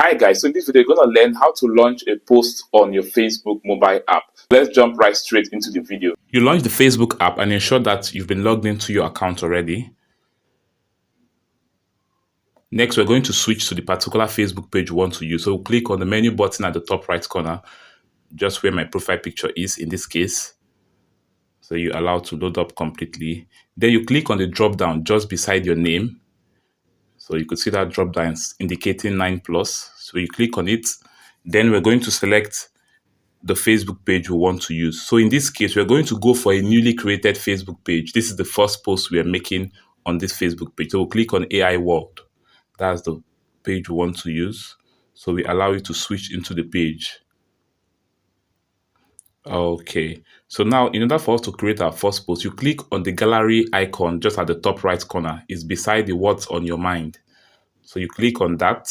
Hi guys, so in this video, you're going to learn how to launch a post on your Facebook mobile app. Let's jump right straight into the video. You launch the Facebook app and ensure that you've been logged into your account already. Next, we're going to switch to the particular Facebook page you want to use. So we'll click on the menu button at the top right corner, just where my profile picture is in this case. So you allow to load up completely. Then you click on the drop down just beside your name. So you could see that drop down indicating 9+. So you click on it. Then we're going to select the Facebook page we want to use. So in this case, we're going to go for a newly created Facebook page. This is the first post we are making on this Facebook page. So we'll click on AI World. That's the page we want to use. So we allow you to switch into the page. Okay, so now in order for us to create our first post, you click on the gallery icon just at the top right corner. It's beside the what's on your mind. So you click on that.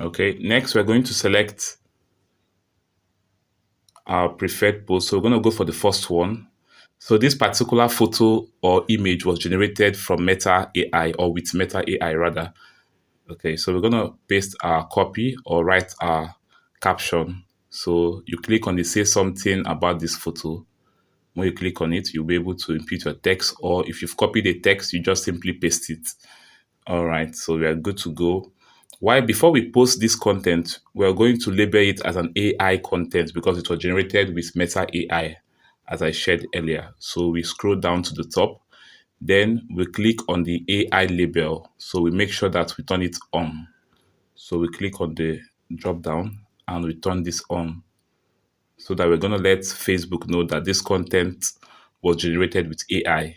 Okay, next we're going to select our preferred post. So we're going to go for the first one. So this particular photo or image was generated from Meta AI, or with Meta AI rather. Okay, so we're going to paste our copy or write our caption. So you click on the say something about this photo. When you click on it, you'll be able to input your text, or if you've copied the text, you just simply paste it. All right, so we are good to go. Why? Before we post this content, we're going to label it as an AI content because it was generated with Meta AI, as I shared earlier. So we scroll down to the top, then we click on the AI label. So we make sure that we turn it on. So we click on the drop down and we turn this on, so that we're going to let Facebook know that this content was generated with AI.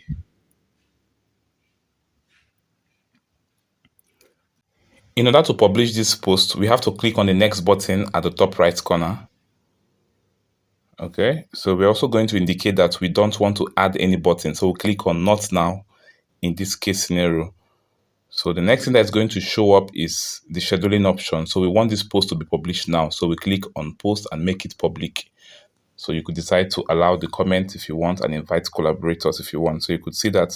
In order to publish this post, we have to click on the next button at the top right corner. Okay, so we're also going to indicate that we don't want to add any button. So we'll click on not now in this case scenario. So the next thing that's going to show up is the scheduling option. So we want this post to be published now. So we click on post and make it public. So you could decide to allow the comment if you want and invite collaborators if you want. So you could see that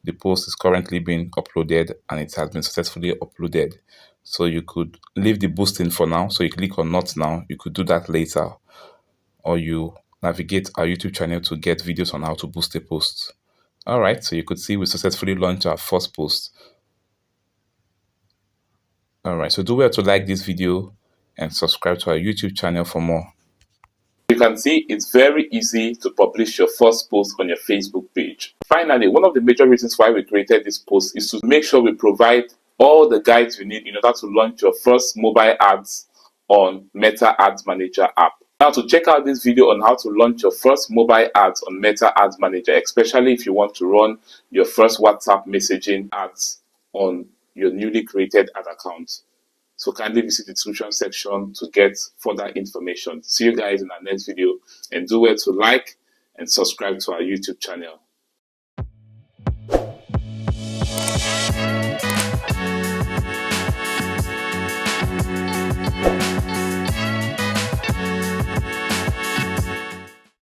the post is currently being uploaded and it has been successfully uploaded. So you could leave the boosting for now. So you click on not now. You could do that later, or you navigate our YouTube channel to get videos on how to boost a post. All right, so you could see we successfully launched our first post. All right, so do well to like this video and subscribe to our YouTube channel for more. You can see it's very easy to publish your first post on your Facebook page. Finally, one of the major reasons why we created this post is to make sure we provide all the guides you need in order to launch your first mobile ads on Meta Ads Manager app. Now, to check out this video on how to launch your first mobile ads on Meta Ads Manager, especially if you want to run your first WhatsApp messaging ads on your newly created ad account, so kindly visit the description section to get further information. See you guys in our next video, and do well to like and subscribe to our YouTube channel.